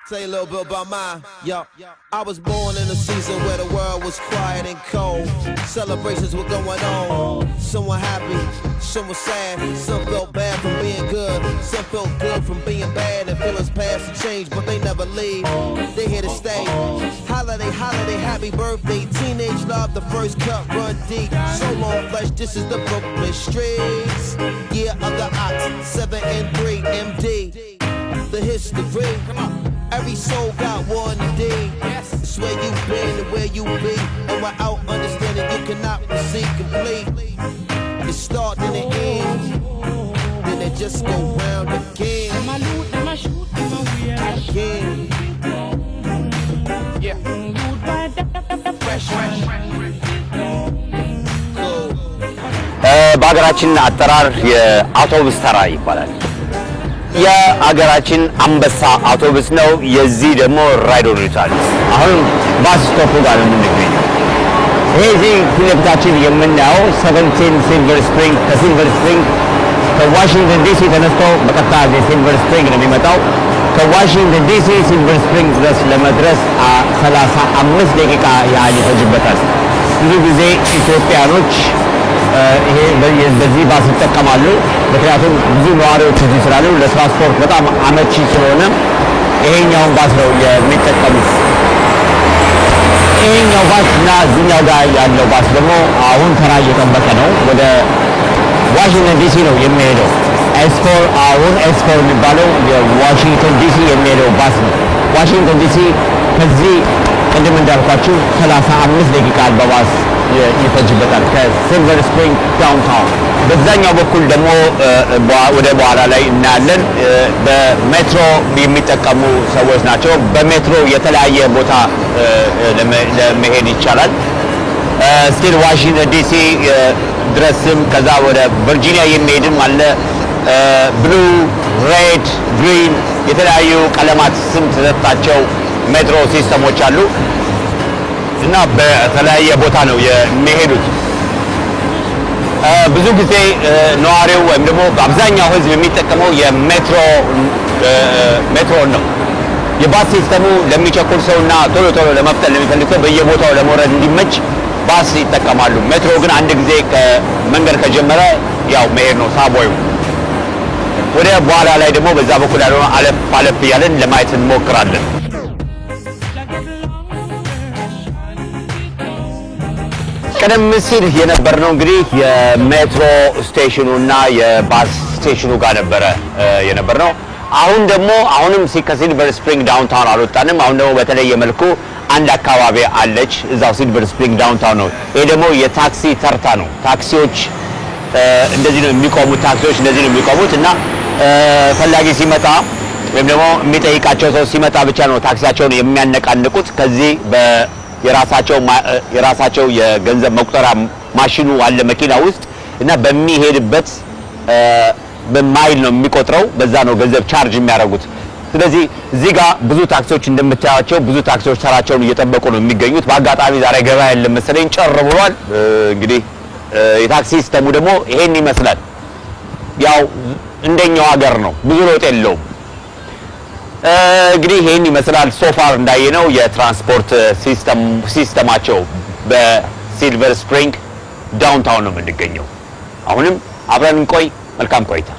Say a little bit about mine, yo. I was born in a season where the world was quiet and cold. Celebrations were going on. Some were happy, some were sad. Some felt bad from being good. Some felt good from being bad. And feelings past to change, but they never leave. They here to stay. Holiday, holiday, happy birthday. Teenage love, the first cup, run deep. So long flesh, this is the Brooklyn streets. Year of the ox, 7 and 3, MD. The history. Come on. Every soul got one day. It's where you been and where you be. And without understanding, you cannot receive complete. It starts and it ends. Then it just go round again. Again. Yeah. Fresh. በአገራችን አጠራር የአውቶቡስ ተራ ይባላል። የአገራችን አንበሳ አውቶቡስ ነው። የዚህ ደግሞ ራይዶር ይታል። አሁን ባስ ስቶፕ ጋር ነው የምንገኘው። እዚህ ፊልምታችን የምናየው 17 ሲልቨር ስፕሪንግ ከሲልቨር ስፕሪንግ ከዋሽንግተን ዲሲ ተነስቶ በቀጥታ ሲልቨር ስፕሪንግ ነው የሚመጣው። ከዋሽንግተን ዲሲ ሲልቨር ስፕሪንግ ድረስ ለመድረስ 35 ደቂቃ ያህል ይፈጅበታል። ብዙ ጊዜ ኢትዮጵያኖች ይሄ በዚህ ባስ ይጠቀማሉ። ምክንያቱም ብዙ ነዋሪዎች እዚህ ስላሉ ለትራንስፖርት በጣም አመቺ ስለሆነ ይሄኛውን ባስ ነው የሚጠቀሙት። ይሄኛው ባስ እና እዚህኛው ጋር ያለው ባስ ደግሞ አሁን ተራ እየጠበቀ ነው። ወደ ዋሽንግተን ዲሲ ነው የሚሄደው። ኤስፎር አሁን ኤስፎር የሚባለው የዋሽንግተን ዲሲ የሚሄደው ባስ ነው። ዋሽንግተን ዲሲ ከዚህ ቅድም እንዳልኳችሁ 35 ደቂቃ በባስ ይፈጅበታል ከሲልቨር ስፕሪንግ ዳውንታውን። በዛኛው በኩል ደግሞ ወደ በኋላ ላይ እናያለን በሜትሮ የሚጠቀሙ ሰዎች ናቸው። በሜትሮ የተለያየ ቦታ ለመሄድ ይቻላል። ስቲል ዋሽንግተን ዲሲ ድረስም ከዛ ወደ ቨርጂኒያ የሚሄድም አለ። ብሉ፣ ሬድ፣ ግሪን የተለያዩ ቀለማት ስም ተሰጣቸው ሜትሮ ሲስተሞች አሉ እና በተለያየ ቦታ ነው የሚሄዱት። ብዙ ጊዜ ነዋሪው ወይም ደግሞ አብዛኛው ህዝብ የሚጠቀመው የሜትሮ ነው። የባስ ሲስተሙ ለሚቸኩል ሰውና ቶሎ ቶሎ ለመፍጠን ለሚፈልግ ሰው በየቦታው ለመውረድ እንዲመች ባስ ይጠቀማሉ። ሜትሮ ግን አንድ ጊዜ ከመንገድ ከጀመረ ያው መሄድ ነው ሳቦዩ። ወደ በኋላ ላይ ደግሞ በዛ በኩል ያለው አለፍ ያለን ለማየት እንሞክራለን። ቀደም ሲል የነበርነው እንግዲህ የሜትሮ ስቴሽኑና የባስ ስቴሽኑ ጋር ነበረ የነበርነው። አሁን ደግሞ አሁንም ከሲልቨር ስፕሪንግ ዳውንታውን አልወጣንም። አሁን ደግሞ በተለየ መልኩ አንድ አካባቢ አለች እዛው ሲልቨር ስፕሪንግ ዳውንታውን ነው። ይሄ ደግሞ የታክሲ ተርታ ነው። ታክሲዎች እንደዚህ ነው የሚቆሙት። ታክሲዎች እንደዚህ ነው የሚቆሙት እና ፈላጊ ሲመጣ ወይም ደግሞ የሚጠይቃቸው ሰው ሲመጣ ብቻ ነው ታክሲያቸውን የሚያነቃንቁት። ከዚህ የራሳቸው የገንዘብ መቁጠሪያ ማሽኑ አለ መኪና ውስጥ እና በሚሄድበት በማይል ነው የሚቆጥረው። በዛ ነው ገንዘብ ቻርጅ የሚያደርጉት። ስለዚህ እዚህ ጋር ብዙ ታክሲዎች እንደምታያቸው ብዙ ታክሲዎች ተራቸውን እየጠበቁ ነው የሚገኙት። በአጋጣሚ ዛሬ ገበያ የለም መሰለኝ ጭር ብሏል። እንግዲህ የታክሲ ሲስተሙ ደግሞ ይሄን ይመስላል። ያው እንደኛው ሀገር ነው፣ ብዙ ለውጥ የለውም። እንግዲህ ይሄን ይመስላል ሶፋር እንዳየነው የትራንስፖርት ሲስተማቸው በሲልቨር ስፕሪንግ ዳውንታውን ነው የምንገኘው። አሁንም አብረን እንቆይ። መልካም ቆይታ።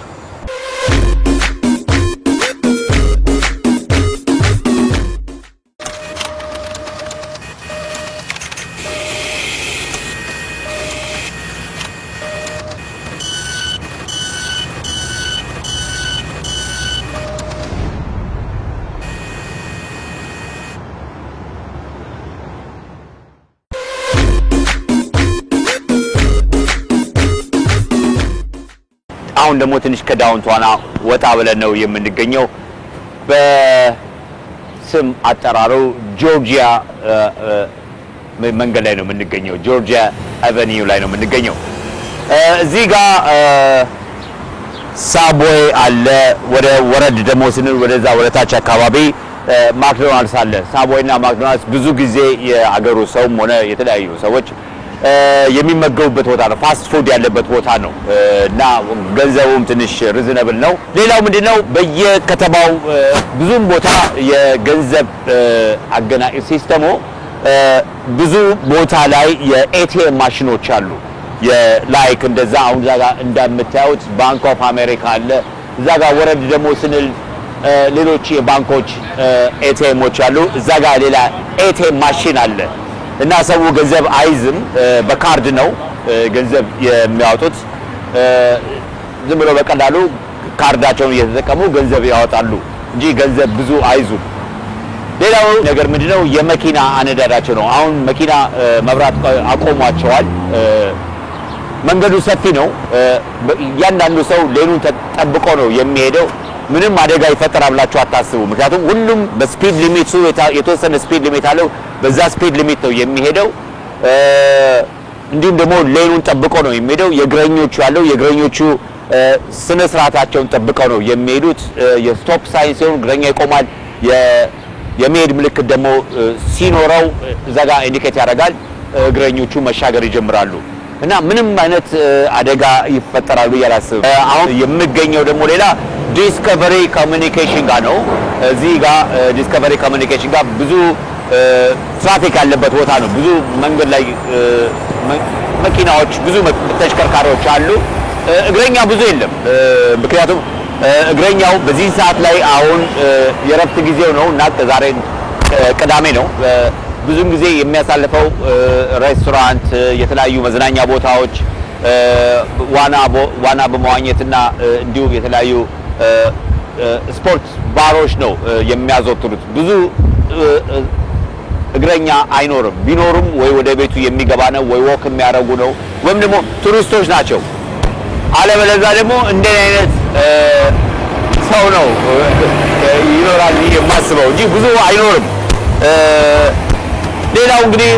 አሁን ደግሞ ትንሽ ከዳውንታውና ወጣ ብለን ነው የምንገኘው። በስም አጠራሩ ጆርጂያ መንገድ ላይ ነው የምንገኘው። ጆርጂያ አቨኒው ላይ ነው የምንገኘው። እዚህ ጋር ሳብዌይ አለ። ወደ ወረድ ደግሞ ስንል ወደዛ ወደታች አካባቢ ማክዶናልድስ አለ። ሳብዌይና ማክዶናልድስ ብዙ ጊዜ የአገሩ ሰውም ሆነ የተለያዩ ሰዎች የሚመገቡበት ቦታ ነው ፋስት ፉድ ያለበት ቦታ ነው እና ገንዘቡም ትንሽ ሪዝነብል ነው ሌላው ምንድነው በየከተማው ብዙም ቦታ የገንዘብ አገናኝ ሲስተሙ ብዙ ቦታ ላይ የኤቲኤም ማሽኖች አሉ የላይክ እንደዛ አሁን ዛጋ እንደምታዩት ባንክ ኦፍ አሜሪካ አለ ዛጋ ወረድ ደግሞ ስንል ሌሎች የባንኮች ኤቲኤሞች አሉ ዛጋ ሌላ ኤቲኤም ማሽን አለ እና ሰው ገንዘብ አይዝም በካርድ ነው ገንዘብ የሚያወጡት ዝም ብሎ በቀላሉ ካርዳቸውን እየተጠቀሙ ገንዘብ ያወጣሉ እንጂ ገንዘብ ብዙ አይዙም ሌላው ነገር ምንድነው የመኪና አነዳዳቸው ነው አሁን መኪና መብራት አቆሟቸዋል መንገዱ ሰፊ ነው ያንዳንዱ ሰው ሌኑን ተጠብቆ ነው የሚሄደው ምንም አደጋ ይፈጠራል ብላችሁ አታስቡ ምክንያቱም ሁሉም በስፒድ ሊሚቱ የተወሰነ ስፒድ ሊሚት አለው በዛ ስፒድ ሊሚት ነው የሚሄደው እንዲሁም ደግሞ ሌኑን ጠብቆ ነው የሚሄደው የግረኞቹ ያለው የግረኞቹ ስነ ስርዓታቸውን ጠብቀው ነው የሚሄዱት የስቶፕ ሳይን ሲሆን ግረኛ ይቆማል የመሄድ ምልክት ደግሞ ሲኖረው ዘጋ ኢንዲኬት ያደርጋል ግረኞቹ መሻገር ይጀምራሉ እና ምንም አይነት አደጋ ይፈጠራል ያላስብ አሁን የምገኘው ደግሞ ሌላ ዲስከቨሪ ኮሙኒኬሽን ጋር ነው እዚህ ጋር ዲስከቨሪ ኮሙኒኬሽን ጋር ብዙ ትራፊክ ያለበት ቦታ ነው ብዙ መንገድ ላይ መኪናዎች ብዙ ተሽከርካሪዎች አሉ እግረኛ ብዙ የለም ምክንያቱም እግረኛው በዚህ ሰዓት ላይ አሁን የረፍት ጊዜው ነው እና ዛሬ ቅዳሜ ነው ብዙም ጊዜ የሚያሳልፈው ሬስቶራንት የተለያዩ መዝናኛ ቦታዎች ዋና በመዋኘትና እንዲሁም የተለያዩ ስፖርት ባሮች ነው የሚያዘወትሩት ብዙ እግረኛ አይኖርም ቢኖርም ወይ ወደ ቤቱ የሚገባ ነው ወይ ወክ የሚያረጉ ነው ወይም ደግሞ ቱሪስቶች ናቸው አለበለዚያ ደግሞ እንደኔ አይነት ሰው ነው ይኖራል የማስበው እንጂ ብዙ አይኖርም ሌላው እንግዲህ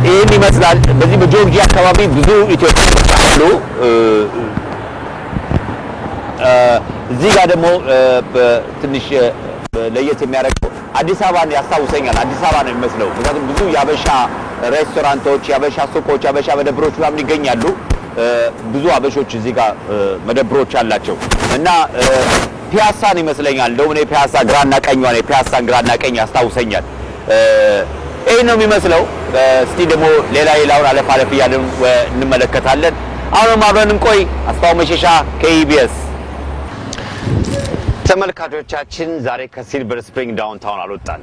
ይሄን ይመስላል በዚህ በጆርጂያ አካባቢ ብዙ ኢትዮጵያውያን አሉ እዚህ ጋር ደግሞ ትንሽ ለየት የሚያደርገው አዲስ አበባን ያስታውሰኛል አዲስ አበባ ነው የሚመስለው ምክንያቱም ብዙ ያበሻ ሬስቶራንቶች ያበሻ ሱቆች ያበሻ መደብሮች ምናምን ይገኛሉ ብዙ አበሾች እዚህ ጋር መደብሮች አላቸው እና ፒያሳን ይመስለኛል እንደውም እኔ ፒያሳ ግራና ቀኝ ነው ፒያሳን ግራና ቀኝ ያስታውሰኛል ይሄ ነው የሚመስለው እስቲ ደግሞ ሌላውን አለፍ ያለን እንመለከታለን አሁን አብረን እንቆይ አስፋው መሸሻ ከኢቢኤስ ተመልካቾቻችን ዛሬ ከሲልቨር ስፕሪንግ ዳውንታውን አልወጣን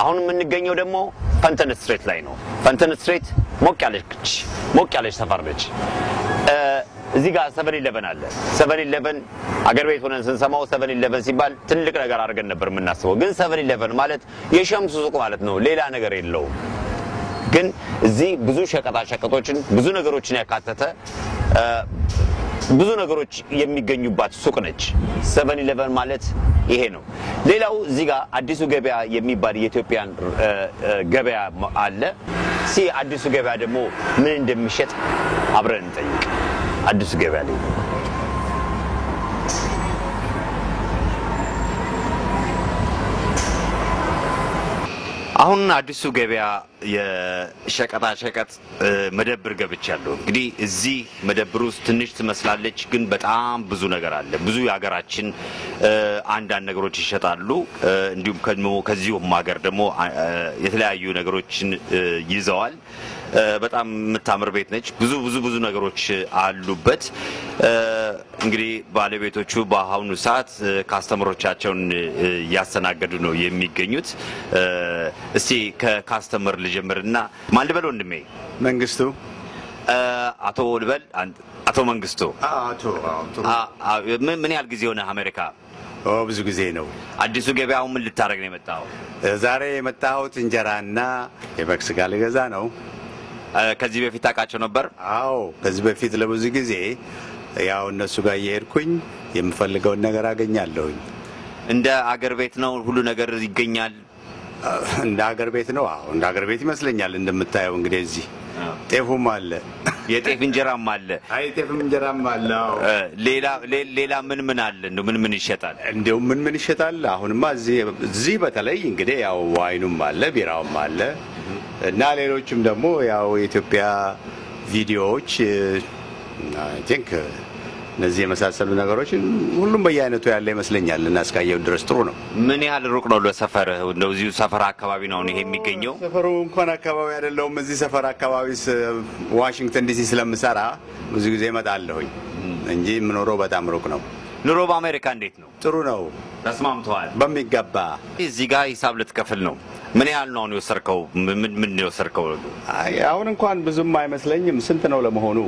አሁን የምንገኘው ደግሞ ፈንተን ስትሬት ላይ ነው ፈንተን ስትሬት ሞቅ ያለች ሰፈር ነች እዚህ ጋር 711 አለ 711 አገር ቤት ሆነን ስንሰማው 711 ሲባል ትልቅ ነገር አድርገን ነበር የምናስበው ግን 711 ማለት የሸምሱ ሱቅ ማለት ነው ሌላ ነገር የለውም ግን እዚህ ብዙ ሸቀጣሸቀጦችን ብዙ ነገሮችን ያካተተ ብዙ ነገሮች የሚገኙባት ሱቅ ነች 711 ማለት ይሄ ነው ሌላው እዚህ ጋር አዲሱ ገበያ የሚባል የኢትዮጵያን ገበያ አለ አዲሱ ገበያ ደግሞ ምን እንደሚሸጥ አብረን እንጠይቅ አዲሱ ገበያ ላይ አሁን አዲሱ ገበያ የሸቀጣ ሸቀጥ መደብር ገብቻለሁ እንግዲህ እዚህ መደብር ውስጥ ትንሽ ትመስላለች ግን በጣም ብዙ ነገር አለ ብዙ ያገራችን አንዳንድ ነገሮች ይሸጣሉ እንዲሁም ከዚሁም ሀገር ደግሞ የተለያዩ ነገሮችን ይዘዋል በጣም የምታምር ቤት ነች ብዙ ነገሮች አሉበት እንግዲህ ባለቤቶቹ በአሁኑ ሰዓት ካስተመሮቻቸውን ያስተናገዱ ነው የሚገኙት እስቲ ከካስተመር ልጀምርና ማን ልበል ወንድሜ መንግስቱ አቶ ልበል አቶ መንግስቱ አቶ ምን ያህል ጊዜ ሆነ አሜሪካ ብዙ ጊዜ ነው አዲሱ ገበያው ምን ልታረግ ነው የመጣው ዛሬ የመጣሁት እንጀራና የበግ ስጋ ልገዛ ነው ከዚህ በፊት ታውቃቸው ነበር አዎ ከዚህ በፊት ለብዙ ጊዜ ያው እነሱ ጋር እየሄድኩኝ የምፈልገው ነገር አገኛለሁ እንደ አገር ቤት ነው ሁሉ ነገር ይገኛል እንደ አገር ቤት ነው አዎ እንደ አገር ቤት ይመስለኛል እንደምታየው እንግዲህ እዚህ ጤፉም አለ የጤፍ እንጀራም አለ አይ ጤፍም እንጀራም አለ ሌላ ምን አለ እንደው ምን ይሸጣል እንደው ምን ይሸጣል አሁንማ እዚህ በተለይ እንግዲህ ያው ዋይኑም አለ ቢራውም አለ እና ሌሎችም ደግሞ ያው የኢትዮጵያ ቪዲዮዎች አይ ቲንክ እነዚህ የመሳሰሉ ነገሮችን ሁሉም በየአይነቱ ያለ ይመስለኛል እና እስካየው ድረስ ጥሩ ነው። ምን ያህል ሩቅ ነው ለሰፈር? እንደዚህ ሰፈር አካባቢ ነው ይሄ የሚገኘው? ሰፈሩ እንኳን አካባቢ አይደለም። እዚህ ሰፈር አካባቢስ ዋሽንግተን ዲሲ ስለምሰራ ብዙ ጊዜ እመጣለሁኝ እንጂ የምኖረው በጣም ሩቅ ነው። ኑሮ በአሜሪካ እንዴት ነው? ጥሩ ነው። ተስማምተዋል? በሚገባ። እዚህ ጋር ሂሳብ ልትከፍል ነው። ምን ያህል ነው የወሰርከው? ምን ነው የወሰርከው? አሁን እንኳን ብዙም አይመስለኝም። ስንት ነው ለመሆኑ?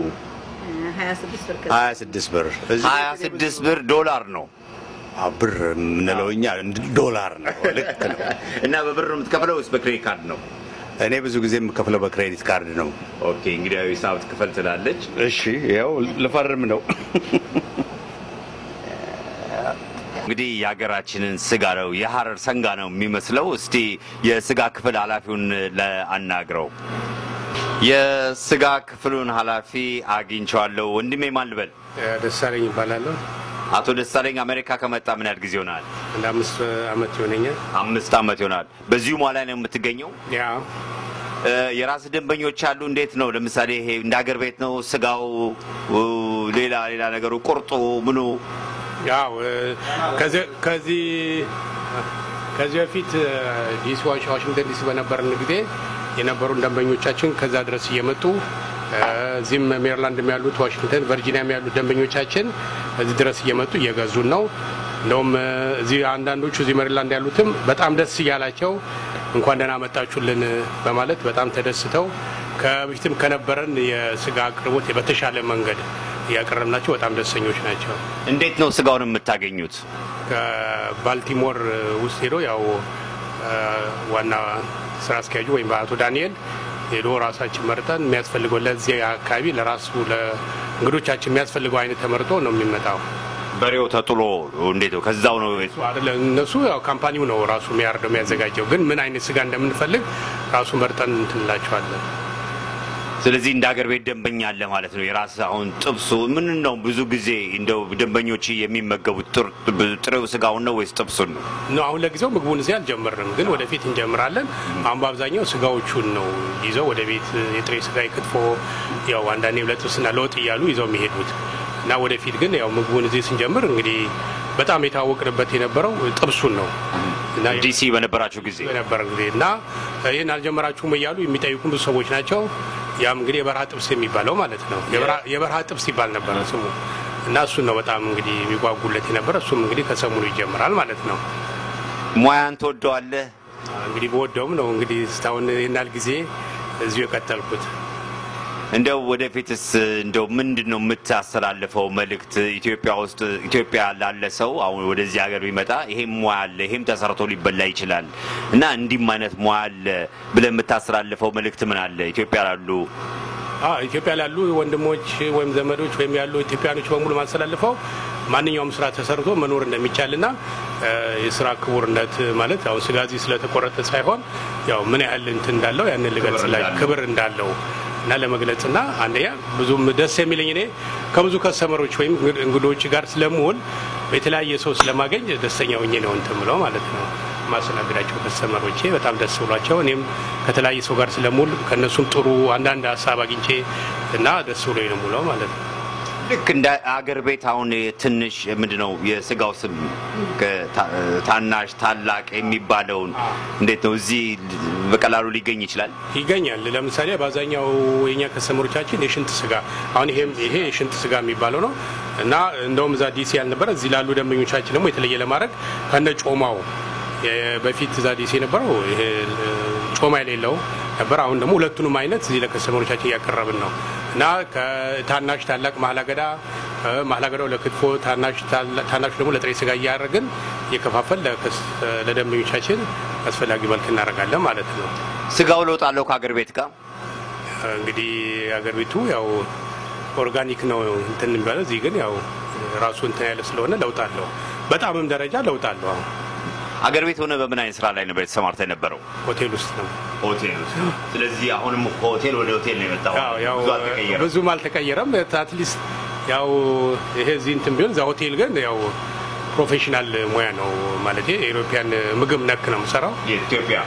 26 ብር 26 ብር ዶላር ነው። ብር ምንለው እኛ ዶላር ነው። ልክ ነው። እና በብር ነው የምትከፍለው ወይስ በክሬዲት ካርድ ነው? እኔ ብዙ ጊዜ የምከፍለው በክሬዲት ካርድ ነው። ኦኬ እንግዲህ ሂሳብ ትከፍል ትላለች። እሺ ያው ልፈርም ነው። እንግዲህ ያገራችንን ስጋ ነው የሐረር ሰንጋ ነው የሚመስለው። እስቲ የስጋ ክፍል ኃላፊውን ለአናግረው። የስጋ ክፍሉን ኃላፊ አግኝቻለሁ። ወንድሜ ማን ልበል? ደሳለኝ ይባላል። አቶ ደሳለኝ አሜሪካ ከመጣ ምን ያህል ጊዜ ሆናል? እንደ 5 አመት ይሆነኛል። 5 አመት ይሆናል። በዚሁ ሟላ ነው የምትገኘው? ያው የራስ ደንበኞች አሉ? እንዴት ነው? ለምሳሌ ይሄ እንደ ሀገር ቤት ነው ስጋው? ሌላ ነገሩ ቁርጡ ምኑ? ያው ከዚህ በፊት ዲሲ ዋሽንግተን ዲሲ በነበርን ጊዜ የነበሩ ደንበኞቻችን ከዛ ድረስ እየመጡ እዚህም ሜሪላንድ ያሉት ዋሽንግተን ቨርጂኒያ ያሉት ደንበኞቻችን እዚህ ድረስ እየመጡ እየገዙን ነው። እንደውም እዚህ አንዳንዶቹ እዚህ ሜሪላንድ ያሉትም በጣም ደስ እያላቸው እንኳን ደህና መጣችሁልን በማለት በጣም ተደስተው ከበፊትም ከነበረን የስጋ አቅርቦት በተሻለ መንገድ ያቀረብናቸው በጣም ደስተኞች ናቸው። እንዴት ነው ስጋውን የምታገኙት? ከባልቲሞር ውስጥ ሄዶ ያው ዋና ስራ አስኪያጁ ወይም አቶ ዳንኤል ሄዶ ራሳችን መርጠን የሚያስፈልገው ለዚህ አካባቢ ለራሱ ለእንግዶቻችን የሚያስፈልገው አይነት ተመርጦ ነው የሚመጣው። በሬው ተጥሎ እንዴት ነው? ከዛው ነው አይደለም? እነሱ ያው ካምፓኒው ነው ራሱ የሚያርደው የሚያዘጋጀው። ግን ምን አይነት ስጋ እንደምንፈልግ ራሱ መርጠን እንትንላቸዋለን። ስለዚህ እንደ ሀገር ቤት ደንበኛ አለ ማለት ነው። የራስ አሁን ጥብሱ ምን ነው? ብዙ ጊዜ እንደው ደንበኞች የሚመገቡት ጥሬው ስጋውን ነው ወይስ ጥብሱን ነው? አሁን ለጊዜው ምግቡን እዚህ አልጀመርንም፣ ግን ወደፊት እንጀምራለን። አሁን በአብዛኛው ስጋዎቹን ነው ይዘው ወደ ቤት የጥሬ ስጋ ክትፎ ያው አንዳንዴ ለጥብስና ለወጥ እያሉ ይዘው የሚሄዱት እና ወደፊት ግን ያው ምግቡን እዚህ ስንጀምር እንግዲህ በጣም የታወቅንበት የነበረው ጥብሱን ነው። እና ዲሲ በነበራችሁ ጊዜ እና ይሄን አልጀመራችሁም እያሉ የሚጠይቁን ብዙ ሰዎች ናቸው። ያም እንግዲህ የበረሃ ጥብስ የሚባለው ማለት ነው። የበረሃ ጥብስ ይባል ነበር ስሙ። እና እሱ ነው በጣም እንግዲህ የሚጓጉለት የነበረ። እሱም እንግዲህ ከሰሙኑ ይጀምራል ማለት ነው። ሙያን ተወደዋለህ? እንግዲህ በወደውም ነው እንግዲህ እስካሁን ይናል ጊዜ እዚሁ የቀጠልኩት። እንደው ወደፊትስ እንደው ምንድነው የምታስተላልፈው መልእክት ኢትዮጵያ ውስጥ ኢትዮጵያ ላለ ሰው አሁን ወደዚህ ሀገር ቢመጣ ይሄም ሙያ አለ ይሄም ተሰርቶ ሊበላ ይችላል እና እንዲም አይነት ሙያ አለ ብለህ የምታስተላልፈው መልእክት ምን አለ? ኢትዮጵያ ላሉ ወንድሞች ወይም ዘመዶች ወይም ያሉ ኢትዮጵያኖች በሙሉ ማስተላልፈው ማንኛውም ስራ ተሰርቶ መኖር እንደሚቻልና የስራ ክቡርነት ማለት አሁን ስጋዚ ስለተቆረጠ ሳይሆን ያው ምን ያህል እንትን እንዳለው ያን ልገልጽላችሁ ክብር እንዳለው እና ለመግለጽና አንደኛ ብዙም ደስ የሚለኝ እኔ ከብዙ ከስተመሮች ወይም እንግዶች ጋር ስለምውል በተለያየ ሰው ስለማገኝ ደስተኛ ሆኜ ነው እንትምለው ማለት ነው። ማስተናገዳቸው ከስተመሮቼ በጣም ደስ ብሏቸው እኔም ከተለያየ ሰው ጋር ስለምውል ከነሱም ጥሩ አንዳንድ ሀሳብ አግኝቼ እና ደስ ብሎኝ ነው ሙሉ ማለት ነው። ልክ እንደ አገር ቤት አሁን ትንሽ ምንድነው የስጋው ስም ታናሽ ታላቅ የሚባለውን እንዴት ነው እዚህ በቀላሉ ሊገኝ ይችላል? ይገኛል። ለምሳሌ ባዛኛው የኛ ከስተመሮቻችን የሽንት ስጋ አሁን ይሄ የሽንት ስጋ የሚባለው ነው እና እንደውም እዛ ዲሲ ያልነበረ እዚህ ላሉ ደንበኞቻችን ደግሞ የተለየ ለማድረግ ከነ ጮማው በፊት እዛ ዲሲ ነበረው ይሄ ጮማ የሌለው ነበር። አሁን ደግሞ ሁለቱንም አይነት እዚህ ለከስተመሮቻችን ያቀረብን ነው እና ከታናሽ ታላቅ ማህላገዳው ለክትፎ ታናሽ ደግሞ ለጥሬ ስጋ እያደረግን እየከፋፈል ለደንበኞቻችን አስፈላጊ መልክ እናደርጋለን ማለት ነው። ስጋው ለውጥ አለው ከአገር ቤት ጋር? እንግዲህ አገር ቤቱ ያው ኦርጋኒክ ነው እንትን የሚባለው እዚህ ግን ያው ራሱ እንትን ያለ ስለሆነ ለውጥ አለው። በጣምም ደረጃ ለውጥ አለው። አሁን አገር ቤት ሆነ በምን አይነት ስራ ላይ ነበር የተሰማርተ የነበረው? ሆቴል ውስጥ ነው። ሆቴል ውስጥ። ስለዚህ አሁንም ሆቴል ወደ ሆቴል ነው የመጣው። ያው ብዙም አልተቀየረም። አትሊስት ያው ይሄ እዚህ እንትን ቢሆን እዛ ሆቴል ግን ያው ፕሮፌሽናል ሙያ ነው ማለት የኢሮፒያን ምግብ ነክ ነው የምሰራው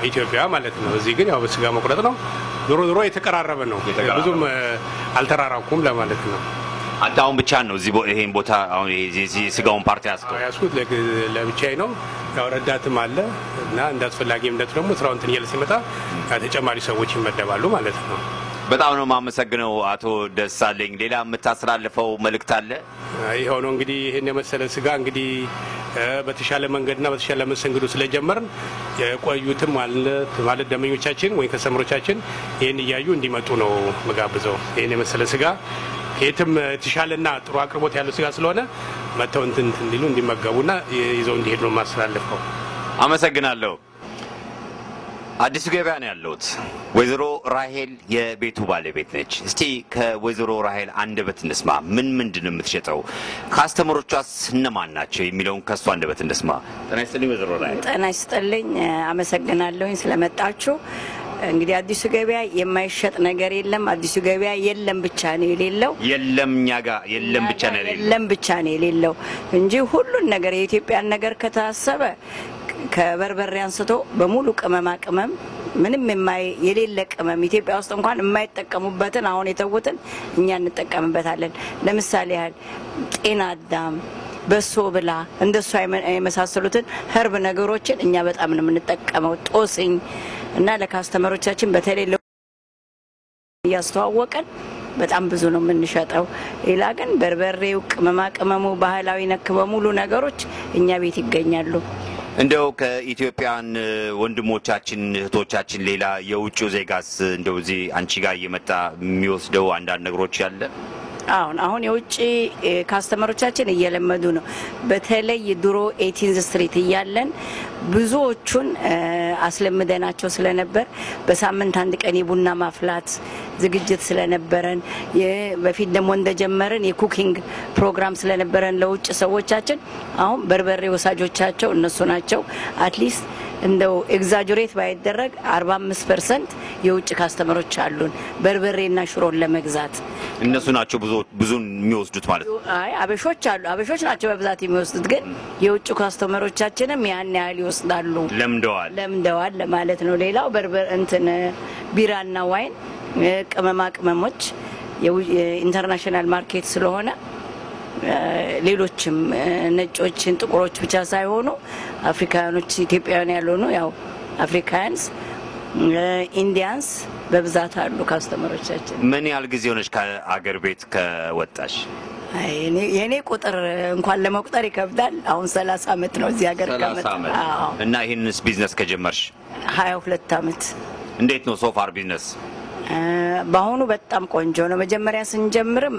ኢትዮጵያ ማለት ነው እዚህ ግን ያው በስጋ መቁረጥ ነው ዶሮ የተቀራረበ ነው ብዙም አልተራራኩም ለማለት ነው አንታውን ብቻ ነው እዚህ ይሄን ቦታ አሁን እዚህ ስጋውን ፓርቲ ያስኩት ለብቻዬ ነው ያው ረዳትም አለ እና እንዳስፈላጊም እንደት ደግሞ ስራውን እንትን ይል ሲመጣ ተጨማሪ ሰዎች ይመደባሉ ማለት ነው በጣም ነው ማመሰግነው አቶ ደሳለኝ ሌላ የምታስተላልፈው መልእክት አለ ይሄው ነው እንግዲህ ይሄን የመሰለ ስጋ እንግዲህ በተሻለ መንገድና በተሻለ መሰንግዶ ስለጀመርን የቆዩትም ማለት ደመኞቻችን ወይ ከሰምሮቻችን ይሄን ያዩ እንዲመጡ ነው መጋብዘው ይሄን የመሰለ ስጋ የትም ተሻለና ጥሩ አቅርቦት ያለው ስጋ ስለሆነ መተው እንዲሉ እንዲመገቡና ይዘው እንዲሄዱ ነው ማስተላለፈው አመሰግናለሁ አዲስ ገበያ ነው ያለውት ወይዘሮ ራሄል የቤቱ ባለቤት ነች እስቲ ከወይዘሮ ራሄል አንደበት እንስማ ምንድነው የምትሸጠው ካስተመሮቿስ እነማን ናቸው የሚለውን ከሷ አንደበት እንስማ ጤና ይስጥልኝ ወይዘሮ ራሄል ጤና ይስጥልኝ አመሰግናለሁኝ ስለመጣችሁ እንግዲህ አዲስ ገበያ የማይሸጥ ነገር የለም አዲስ ገበያ የለም ብቻ ነው የሌለው የለም ብቻ ነው የሌለው እንጂ ሁሉን ነገር የኢትዮጵያን ነገር ከታሰበ ከበርበሬ አንስቶ በሙሉ ቅመም ምንም የሌለ ቅመም ኢትዮጵያ ውስጥ እንኳን የማይጠቀሙበትን አሁን የተውትን እኛ እንጠቀምበታለን ለምሳሌ ያህል ጤና አዳም በሶ ብላ እንደሱ የመሳሰሉትን ህርብ ነገሮችን እኛ በጣም ነው የምንጠቀመው ጦስኝ እና ለካስተመሮቻችን በተለይ ያስተዋወቀን በጣም ብዙ ነው የምንሸጠው ሌላ ግን በርበሬው ቅመሙ ባህላዊ ነክ በሙሉ ነገሮች እኛ ቤት ይገኛሉ እንደው ከኢትዮጵያን ወንድሞቻችን እህቶቻችን ሌላ የውጭ ዜጋስ እንደው እዚህ አንቺ ጋር እየመጣ የሚወስደው አንዳንድ ነገሮች ያለ አሁን የውጭ ካስተመሮቻችን እየለመዱ ነው በተለይ ድሮ 18th ስትሪት ያያለን ብዙዎቹን አስለምደናቸው ስለነበር በሳምንት አንድ ቀን የቡና ማፍላት ዝግጅት ስለነበረን በፊት ደግሞ እንደጀመረን የኩኪንግ ፕሮግራም ስለነበረን ለውጭ ሰዎቻችን አሁን በርበሬ ወሳጆቻቸው እነሱ ናቸው አትሊስት እንደው ኤግዛጀሬት ባይደረግ 45% የውጭ ካስተመሮች አሉን በርበሬና ሽሮን ለመግዛት እነሱ ናቸው ብዙን የሚወስዱት ማለት አይ አበሾች ናቸው በብዛት የሚወስዱት ግን የውጭ ካስተመሮቻችንም ያን ያህል ይወስዳሉ ለምደዋል ለማለት ነው ሌላው በርበሬ ቢራና ዋይን ቅመሞች የኢንተርናሽናል ማርኬት ስለሆነ ሌሎችም ነጮችን ጥቁሮች ብቻ ሳይሆኑ አፍሪካኖች ኢትዮጵያውያን ያልሆኑ ያው አፍሪካንስ ኢንዲያንስ በብዛት አሉ ካስተመሮቻችን ምን ያህል ጊዜ ሆነሽ ከአገር ቤት ከወጣሽ የኔ ቁጥር እንኳን ለመቁጠር ይከብዳል አሁን 30 አመት ነው እዚህ ሀገር ከመጣ እና ይሄንስ ቢዝነስ ከጀመርሽ 22 አመት እንዴት ነው ሶፋር ቢዝነስ በአሁኑ በጣም ቆንጆ ነው መጀመሪያ ስንጀምርም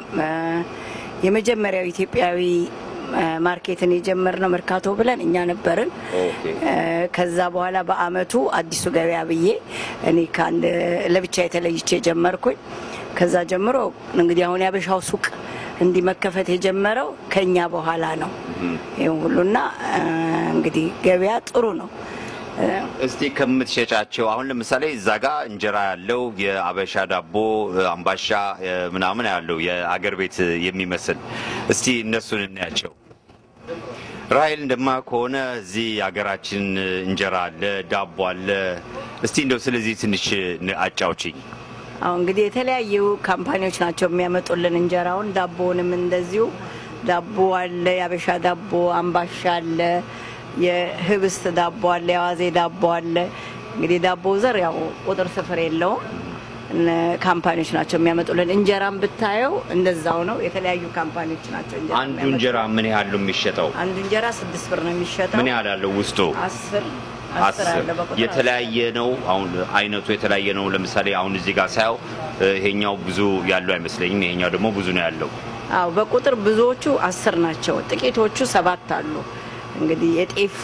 የመጀመሪያው ኢትዮጵያዊ ማርኬትን የጀመርነው መርካቶ ብለን እኛ ነበርን ከዛ በኋላ በአመቱ አዲሱ ገበያ ብዬ እኔ ካንድ ለብቻ የተለይቼ ጀመርኩኝ ከዛ ጀምሮ እንግዲህ አሁን ያበሻው ሱቅ እንዲመከፈት የጀመረው ከኛ በኋላ ነው ይሄን ሁሉና እንግዲህ ገበያ ጥሩ ነው እስቲ ከምትሸጫቸው አሁን ለምሳሌ እዛጋ እንጀራ ያለው የአበሻ ዳቦ አምባሻ ምናምን ያለው የአገር ቤት የሚመስል እስቲ እነሱን እናያቸው ራይል እንደማ ከሆነ እዚህ ያገራችን እንጀራ አለ ዳቦ አለ እስቲ እንደው ስለዚህ ትንሽ አጫውጪኝ አሁን እንግዲህ የተለያዩ ካምፓኒዎች ናቸው የሚያመጡልን እንጀራውን ዳቦንም እንደዚሁ ዳቦ አለ የአበሻ ዳቦ አምባሻ አለ የህብስት ዳቦ አለ ያዋዜ ዳቦ አለ እንግዲህ ዳቦ ዘር ያው ቁጥር ስፍር የለውም ካምፓኒዎች ናቸው የሚያመጡልን እንጀራም ብታየው እንደዛው ነው የተለያዩ ካምፓኒዎች ናቸው አንዱ እንጀራ ምን ያህል ነው የሚሸጠው አንዱ እንጀራ 6 ብር ነው የሚሸጠው ምን ያህል አለው ውስጡ 10 የተለያየ ነው አሁን አይነቱ የተለያየ ነው ለምሳሌ አሁን እዚህ ጋር ሳይው ይሄኛው ብዙ ያለው አይመስለኝም ይሄኛው ደግሞ ብዙ ነው ያለው አው በቁጥር ብዙዎቹ 10 ናቸው ጥቂቶቹ 7 አሉ እንግዲህ የጤፍ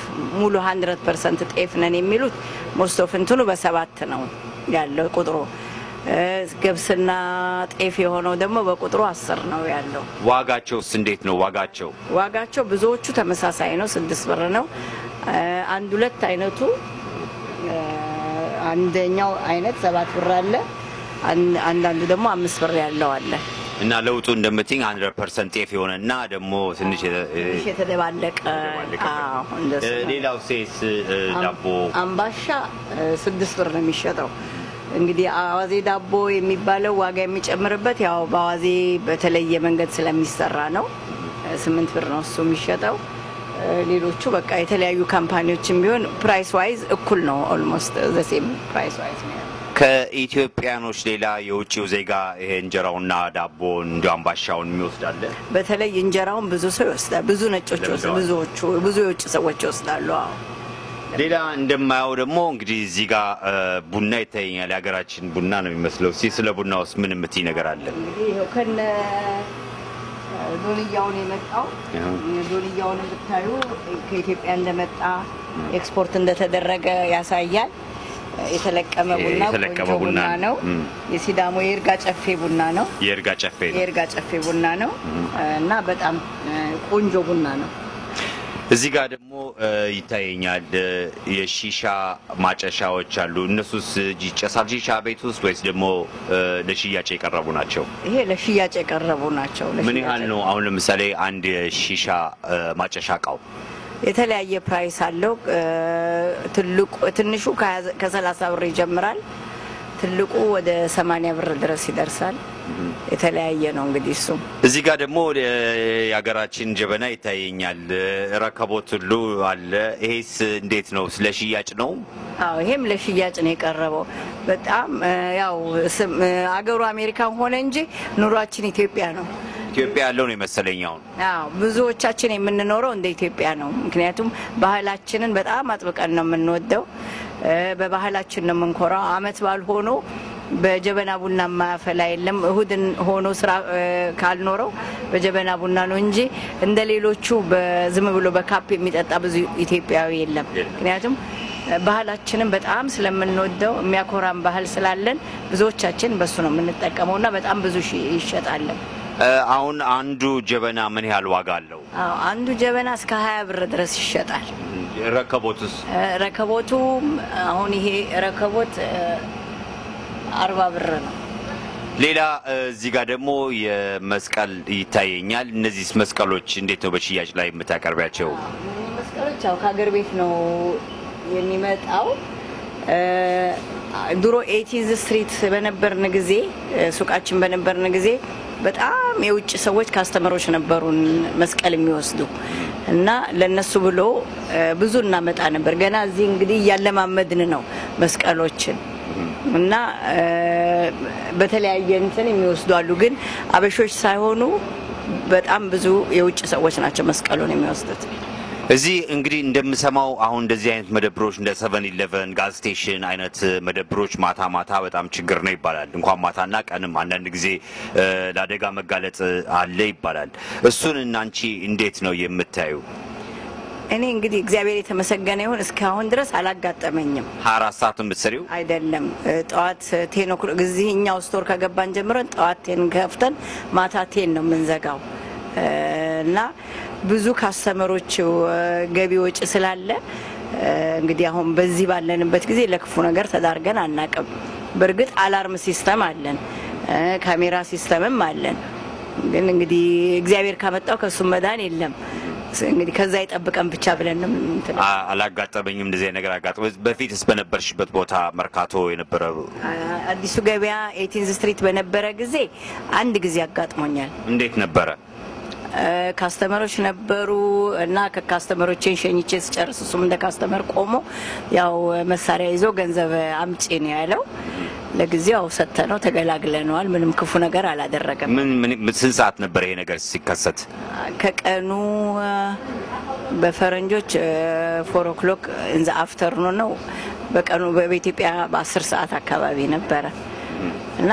ሙሉ 100% ጤፍ ነን የሚሉት ሞስት ኦፍ እንትኑ በ7 ነው ያለው ቁጥሩ ገብስና ጤፍ የሆነው ደግሞ በቁጥሩ 10 ነው ያለው ዋጋቸውስ እንዴት ነው ዋጋቸው ብዙዎቹ ተመሳሳይ ነው 6 ብር ነው አንድ ሁለት አይነቱ አንደኛው አይነት 7 ብር አለ አንዳንዱ ደግሞ 5 ብር ያለው አለ እና ለውጡ እንደምትኝ 100% ጤፍ የሆነና ደግሞ ትንሽ የተደባለቀ እንደሱ ሌላው ሴስ ዳቦ አምባሻ 6 ብር ነው የሚሸጠው እንግዲህ አዋዜ ዳቦ የሚባለው ዋጋ የሚጨምርበት ያው በአዋዜ በተለየ መንገድ ስለሚሰራ ነው 8 ብር ነው እሱ የሚሸጠው ሌሎቹ በቃ የተለያዩ ካምፓኒዎችም ቢሆን ፕራይስ ዋይዝ እኩል ነው ኦልሞስት ዘ ሴም ፕራይስ ዋይዝ ነው ከኢትዮጵያኖች ሌላ የውጪው ዜጋ ይሄ እንጀራውና ዳቦ እንዲያው አምባሻውን የሚወስዳለ በተለይ እንጀራውን ብዙ ሰው ይወስዳል ብዙ ነጮች ብዙ የውጭ ሰዎች ይወስዳሉ ሌላ እንደማያው ደግሞ እንግዲህ እዚህ ጋር ቡና ይታየኛል ያገራችን ቡና ነው የሚመስለው ስለ ቡናውስ ምን የምትይ ነገር አለ እንግዲህ ይሄው ከነ ዶልያውን የመጣው ዶልያውን ብታዩ ከኢትዮጵያ እንደመጣ ኤክስፖርት እንደተደረገ ያሳያል የተለቀመ ቡና ነው የሲዳሞ የርጋ ጨፌ ቡና ነው የርጋ ጨፌ ቡና ነው እና በጣም ቆንጆ ቡና ነው እዚህ ጋር ደግሞ ይታየኛል የሺሻ ማጨሻዎች አሉ እነሱስ ጂጨሳል ሺሻ ቤት ውስጥ ወይስ ደግሞ ለሽያጭ የቀረቡ ናቸው ይሄ ለሽያጭ የቀረቡ ናቸው ምን ያህል ነው አሁን ለምሳሌ አንድ ሺሻ ማጨሻቃው የተለያየ ፕራይስ አለው ትንሹ ከ30 ብር ይጀምራል ትልቁ ወደ 80 ብር ድረስ ይደርሳል የተለያየ ነው እንግዲህ እሱ እዚህ ጋር ደግሞ ያገራችን ጀበና ይታየኛል ረከቦት ሁሉ አለ ይሄስ እንዴት ነው ለሽያጭ ነው አዎ ይሄም ለሽያጭ ነው የቀረበው በጣም ያው አገሩ አሜሪካን ሆነ እንጂ ኑሯችን ኢትዮጵያ ነው ኢትዮጵያ ያለው ነው የመሰለኛው አዎ ብዙዎቻችን የምንኖረው እንደ ኢትዮጵያ ነው ምክንያቱም ባህላችንን በጣም አጥብቀን ነው የምንወደው በባህላችን ነው የምንኮራው አመት ባል ሆኖ በጀበና ቡና ማፈላ የለም እሁድን ሆኖ ስራ ካልኖረው በጀበና ቡና ነው እንጂ እንደሌሎቹ በዝም ብሎ በካፕ የሚጠጣ ብዙ ኢትዮጵያዊ የለም ምክንያቱም ባህላችንን በጣም ስለምንወደው የሚያኮራን ባህል ስላለን ብዙዎቻችን በሱ ነው የምንጠቀመውና በጣም ብዙ ይሸጣል አሁን አንዱ ጀበና ምን ያህል ዋጋ አለው አንዱ ጀበና እስከ 20 ብር ድረስ ይሸጣል ረከቦቱ አሁን ይሄ ረከቦት 40 ብር ነው ሌላ እዚህ ጋር ደግሞ የመስቀል ይታየኛል እነዚህ መስቀሎች እንዴት ነው በሽያጭ ላይ የምታቀርባቸው መስቀሎች አው ከሀገር ቤት ነው የሚመጣው ድሮ 80th ስትሪት በነበርን ጊዜ ሱቃችን በነበርን ጊዜ በጣም የውጭ ሰዎች ካስተመሮች ነበሩን መስቀል የሚወስዱ እና ለነሱ ብሎ ብዙ እናመጣ ነበር ገና እዚህ እንግዲህ ያለማመድን ነው መስቀሎችን እና በተለያየ እንትን የሚወስዱ አሉ ግን አበሾች ሳይሆኑ በጣም ብዙ የውጭ ሰዎች ናቸው መስቀሉን የሚወስዱት እዚህ እንግዲህ እንደምሰማው አሁን እንደዚህ አይነት መደብሮች እንደ 711 ጋዝ ስቴሽን አይነት መደብሮች ማታ በጣም ችግር ነው ይባላል እንኳን ማታና ቀንም አንዳንድ ጊዜ ለአደጋ መጋለጥ አለ ይባላል እሱን እናንቺ እንዴት ነው የምታዩ እኔ እንግዲህ እግዚአብሔር የተመሰገነ ይሁን እስካሁን ድረስ አላጋጠመኝም 24 ሰዓት የምትሰሪው አይደለም ጧት 10 ጊዜኛው ስቶር ከገባን ጀምረን ጧት 10 ከፍተን ማታ 10 ነው የምንዘጋው እና ብዙ ካስተመሮች ገቢ ወጪ ስላለ እንግዲህ አሁን በዚህ ባለንበት ጊዜ ለክፉ ነገር ተዳርገን አናቀም በርግጥ አላርም ሲስተም አለን ካሜራ ሲስተምም አለን ግን እንግዲህ እግዚአብሔር ካመጣው ከሱ መዳን የለም እንግዲህ ከዛ ይጠብቀን ብቻ ብለን ነው አላጋጠመኝም እንደዚህ ነገር አጋጥሞ በፊትስ በነበርሽበት ቦታ መርካቶ የነበረው አዲሱ ገበያ 18th ስትሪት በነበረ ጊዜ አንድ ጊዜ አጋጥሞኛል እንዴት ነበረ ካስተመሮች ነበሩ እና ከካስተመሮችን ሸኝቼ ስጨርስ እሱም እንደ ካስተመር ቆሞ ያው መሳሪያ ይዞ ገንዘብ አምጪ ነው ያለው ለጊዜው ሰተነው ተገላግለናል ምንም ክፉ ነገር አላደረገም ምን ሰዓት ነበር ይሄ ነገር ሲከሰት ከቀኑ በፈረንጆች 4 o'clock in the afternoon ነው በቀኑ በኢትዮጵያ በ10 ሰዓት አካባቢ ነበር እና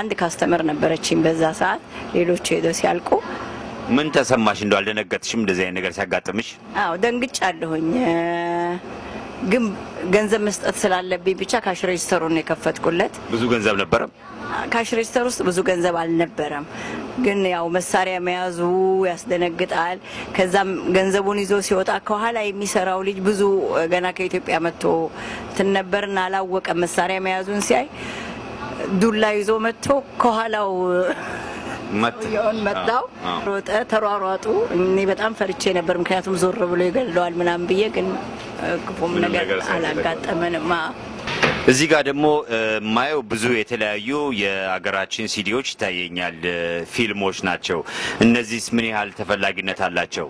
አንድ ካስተመር ነበረችኝ በዛ ሰዓት ሌሎች ሄዶ ሲያልቁ ምን ተሰማሽ እንደው አልደነገጥሽም እንደዚህ አይነት ነገር ሲያጋጥምሽ አዎ ደንግጫለሁኝ ግን ገንዘብ መስጠት ስላለብኝ ብቻ ካሽ ሬጅስተሩን የከፈትኩለት ብዙ ገንዘብ ነበር ካሽ ሬጅስተር ውስጥ ብዙ ገንዘብ አልነበረም ግን ያው መሳሪያ መያዙ ያስደነግጣል ከዛም ገንዘቡን ይዞ ሲወጣ ከኋላ የሚሰራው ልጅ ብዙ ገና ከኢትዮጵያ መጥቶ ተነበርና አላወቀ መሳሪያ መያዙን ሲያይ ዱላ ይዞ መጥቶ ከኋላው ሰውየውን መጣው ሮጠ ተሯሯጡ እኔ በጣም ፈርቼ ነበር ምክንያቱም ዞር ብሎ ይገለዋል ምናምን ብዬ ግን ክፉም ነገር አላጋጠመንም እዚህ ጋር ደግሞ ማየው ብዙ የተለያዩ የአገራችን ሲዲዎች ይታየኛል ፊልሞች ናቸው እነዚህስ ምን ያህል ተፈላጊነት አላቸው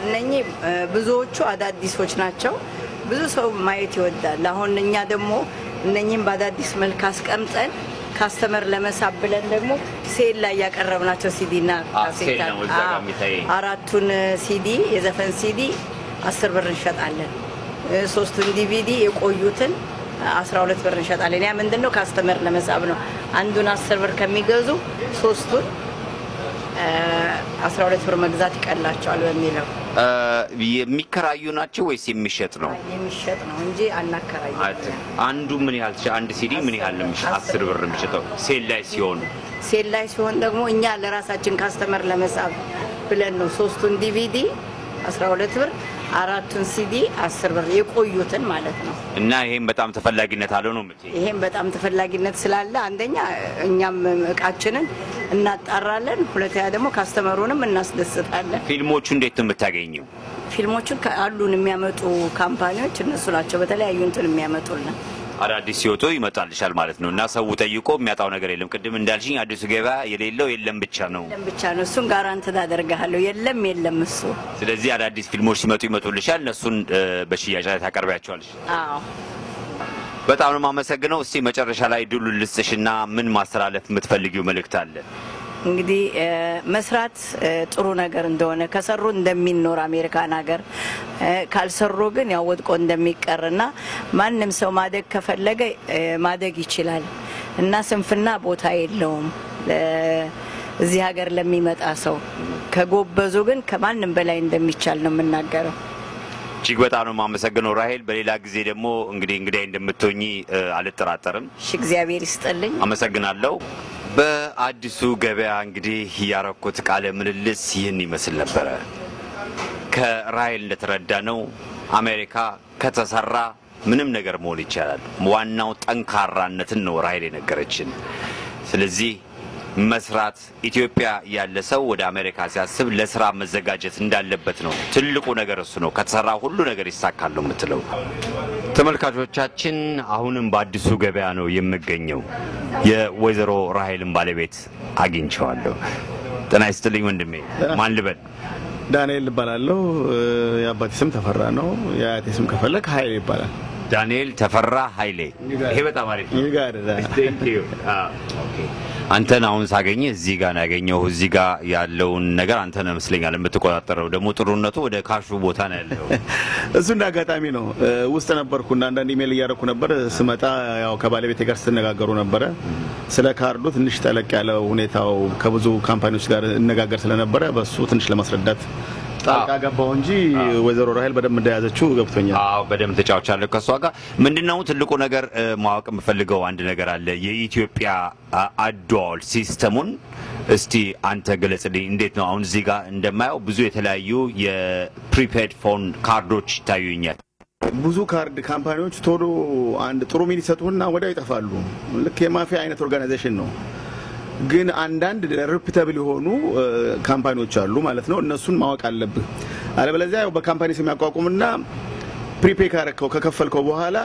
እነኚህ ብዙዎቹ አዳዲሶች ናቸው ብዙ ሰው ማየት ይወዳል አሁን እኛ ደግሞ እነኚህን በአዳዲስ መልክ አስቀምጠን ካስተመር ለመሳብ ብለን ደግሞ ሴል ላይ ያቀረብናቸው ሲዲና ካሴት አራቱን ሲዲ የዘፈን ሲዲ 10 ብር እንሸጣለን ሶስቱን ዲቪዲ የቆዩትን 12 ብር እንሸጣለን ያ ምንድነው ካስተመር ለመሳብ ነው አንዱን 10 ብር ከሚገዙ ሶስቱን 12 ብር መግዛት ይቀላቸዋል በሚለው የሚከራዩ ናቸው ወይስ የሚሸጥ ነው የሚሸጥ ነው እንጂ አናከራዩ አንዱ ምን ያህል አንድ ሲዲ ምን ያህል ለምሽጥ 10 ብር የሚሸጠው ሴል ላይ ሲሆን ደግሞ እኛ ለራሳችን ካስተመር ለመሳብ ብለን ነው ሶስቱን ዲቪዲ 12 ብር አራቱን ሲዲ 10 ብር የቆዩትን ማለት ነው እና ይሄን በጣም ተፈላጊነት አለው ነው ማለት ይሄን በጣም ተፈላጊነት ስላለ አንደኛ እኛም እቃችንን እናጣራለን ሁለተኛ ደግሞ ካስተመሩንም እናስደስታለን ፊልሞቹ እንዴት ነው የምታገኘው ፊልሞቹን አሉን የሚያመጡ ካምፓኒዎች እነሱ ናቸው በተለያዩ እንትን የሚያመጡልን አዳዲስ ሲወጡ ይመጣልሻል ማለት ነውና ሰው ጠይቆ የሚያጣው ነገር የለም ቅድም እንዳልሽኝ አዲሱ ገበያ የሌለው የለም ብቻ ነው እሱን ጋራንት ታደርጋለሁ የለም እሱ ስለዚህ አዳዲስ ፊልሞች ሲመጡ ይመጡልሻል እነሱን በሽያጭ ላይ ታቀርቢያቸዋለሽ አዎ በጣም ነው ማመሰግነው እስቲ መጨረሻ ላይ ድሉ ልስጥሽና ምን ማስተላለፍ የምትፈልጊው መልእክት አለ እንግዲህ መስራት ጥሩ ነገር እንደሆነ ከሰሩ እንደሚኖር አሜሪካን ሀገር ካልሰሩ ግን ያው ወድቆ እንደሚቀርና ማንንም ሰው ማደግ ከፈለገ ማደግ ይችላል እና ስንፍና ቦታ የለውም እዚህ ሀገር ለሚመጣ ሰው ከጎበዙ ግን ከማንንም በላይ እንደሚቻል ነው የምናገረው እጅግ በጣም ነው ማመሰግነው ራሄል በሌላ ጊዜ ደግሞ እንግዲህ እንደምትሆኚ አልጠራጠርም እሺ እግዚአብሔር ይስጥልኝ አመሰግናለሁ በአዲሱ ገበያ እንግዲህ ያረኩት ቃለ ምልልስ ይህን ይመስል ነበር ከራሄል እንደተረዳነው አሜሪካ ከተሰራ ምንም ነገር መሆን ይችላል ዋናው ጠንካራነትን ነው ራሄል የነገረችን ስለዚህ መስራት ኢትዮጵያ ያለ ሰው ወደ አሜሪካ ሲያስብ ለስራ መዘጋጀት እንዳለበት ነው ትልቁ ነገር እሱ ነው ከተሰራ ሁሉ ነገር ይሳካል ነው የምትለው ተመልካቾቻችን አሁንም በአዲሱ ገበያ ነው የምገኘው የወይዘሮ ራሄልን ባለቤት አግኝቻለሁ ጤና ይስጥልኝ ወንድሜ ማን ልበል ዳንኤል ይባላልው የአባቴ ስም ተፈራ ነው የአያቴ ስም ከፈለክ ኃይሌ ይባላል ዳንኤል ተፈራ ኃይሌ ይሄ በጣም አሪፍ ነው ይጋደዳ ቴንክ ዩ ኦኬ አንተን አሁን ሳገኘ እዚህ ጋር ያገኘው እዚህ ጋር ያለውን ነገር አንተን መስለኛል የምትቆጣጠረው ደግሞ ጥሩነቱ ወደ ካሹ ቦታ ነው ያለው እሱ እንዳጋጣሚ ነው ውስጥ ነበርኩና አንዳንድ ኢሜል ያረኩ ነበር ስመጣ ያው ከባለቤቴ ጋር ተነጋገሩ ነበር ስለ ካርዱ ትንሽ ተለቅ ያለው ሁኔታው ከብዙ ካምፓኒዎች ጋር እነጋገር ስለነበረ በሱ ትንሽ ለማስረዳት ጣልቃ ገባው እንጂ ወይዘሮ ራሄል በደም እንደያዘችው ገብቶኛል በደም ተጫውቻለሁ ከሷ ጋር ምንድነው ትልቁ ነገር ማወቅ የምፈልገው አንድ ነገር አለ የኢትዮጵያ አድዋል ሲስተሙን እስቲ አንተ ገለጽልኝ እንዴት ነው አሁን እዚህ ጋር እንደማየው ብዙ የተለያዩ የፕሪፔድ ፎን ካርዶች ታዩኛል ብዙ ካርድ ካምፓኒዎች ቶሎ አንድ ጥሩ ሚኒ ሰጡና ወዲያው ይጠፋሉ ልክ የማፊያ አይነት ኦርጋናይዜሽን ነው ግን አንዳንድ ሪፒታብል የሆኑ ካምፓኒዎች አሉ ማለት ነው እነሱን ማወቅ አለብህ አለበለዚያ ያው በካምፓኒ ስም ያቋቁምና ፕሪፔድ ካርከው ከከፈልከው በኋላ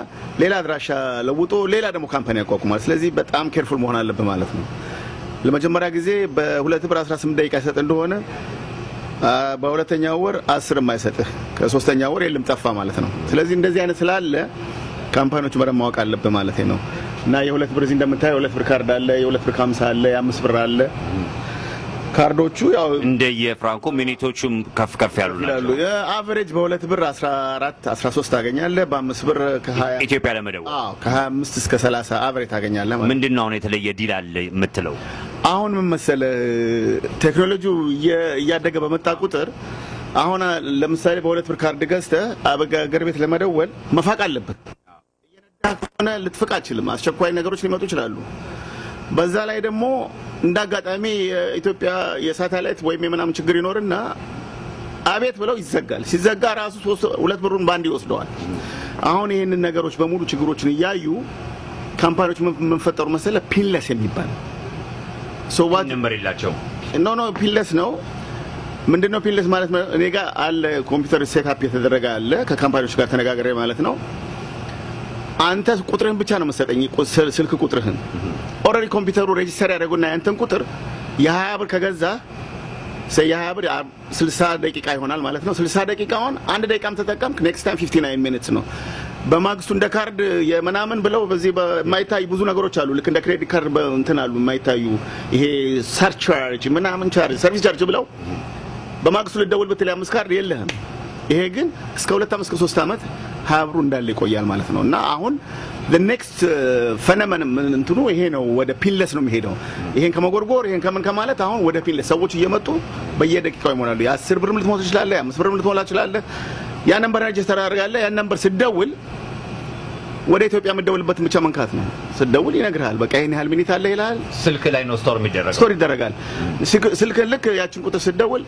ሌላ አድራሻ ለውጦ ሌላ ደግሞ ካምፓኒ ያቋቁማል ስለዚህ በጣም ኬርፉል መሆን አለብህ ማለት ነው ለመጀመሪያ ጊዜ በ2 ብር 18 ደቂቃ ይሰጥ እንደሆነ በሁለተኛው ወር 10 የማይሰጥህ ከሶስተኛው ወር የለም ጠፋ ማለት ነው ስለዚህ እንደዚህ አይነት ስላለ ካምፓኒዎች በደንብ ማወቅ አለብህ ማለት ነው እና የ2 ብር እዚህ እንደምታየው 2 ብር ካርድ አለ የ2 ብር 50 አለ የ5 ብር አለ ካርዶቹ ያው እንደ የፍራንኮ ሚኒቶቹም ከፍ ያሉ ናቸው የአቨሬጅ በ2 ብር 14 13 ታገኛለህ በ5 ብር ከ20 ኢትዮጵያ ለመደው ከ25 እስከ 30 አቨሬጅ ታገኛለህ ማለት ምንድነው አሁን የተለየ ዲል አለ የምትለው አሁን ምን መሰለህ ቴክኖሎጂው እያደገ በመጣ ቁጥር አሁን ለምሳሌ በ2 ብር ካርድ ገዝተህ አበጋገር ቤት ለመደወል መፋቅ አለበት ሆነ ልትፍቅ አትችልም አስቸኳይ ነገሮች ሊመጡ ይችላሉ በዛ ላይ ደግሞ እንዳጋጣሚ ኢትዮጵያ የሳተላይት ወይም የምናምን ችግር ይኖርና አቤት ብለው ይዘጋል ሲዘጋ ራሱ 2 ብሩን ባንድ ይወስደዋል አሁን ይሄንን ነገሮች በሙሉ ችግሮችን እያዩ ካምፓኒዎች ምን ፈጠሩ መሰለ ፒንለስ የሚባል ነምበር የላቸው ኖ ፒለስ ነው ምንድነው ፒለስ ማለት እኔ ጋር አለ ኮምፒውተር ሴትአፕ የተደረገ አለ ከካምፓኒዎች ጋር ተነጋግሬ ማለት ነው አንተ ቁጥርህን ብቻ ነው መሰጠኝ ስልክ ቁጥርህን ኦሬዲ ኮምፒውተሩ ሬጂስተር ያደርጉና ያንተን ቁጥር የ20 ብር ከገዛ የ20 ብር 60 ደቂቃ ይሆናል ማለት ነው 60 ደቂቃውን አንድ ደቂቃም ተጠቀምክ ኔክስት ታይም 59 ሚኒትስ ነው በማግስቱ እንደ ካርድ የመናምን ብለው በዚህ በማይታይ ብዙ ነገሮች አሉ ልክ እንደ ክሬዲት ካርድ በእንትን አሉ የማይታዩ ይሄ ሰርቻርጅ ምናምን ቻርጅ ሰርቪስ ቻርጅ ብለው በማግስቱ ልደውል ብትል 5 ካርድ የለህም ይሄ ግን እስከ 2 ዓመት እስከ 3 ዓመት ሀብሩ እንዳለ ይቆያል ማለት ነውና አሁን the next phenomenon እንትኑ ይሄ ነው ወደ ፒለስ ነው የሚሄደው ይሄን ከመጎርጎር ይሄን ከምን ከማለት አሁን ወደ ፒለስ ሰዎች እየመጡ በየደቂቃው ይሞላሉ የ10 ብር ልትሞላ ትችላለህ የ5 ብር ልትሞላ ትችላለህ ያ ነምበር ሬጂስተር አድርጋለህ ያ ነምበር ስደውል ወደ ኢትዮጵያ መደወልበት ብቻ መንካት ነው ስደውል ይነግራል በቃ ይሄን ያህል ሚኒት አለ ይላል ስልክ ላይ ነው ስቶር ይደረጋል ስልክ ልክ ያችን ቁጥር ስደውል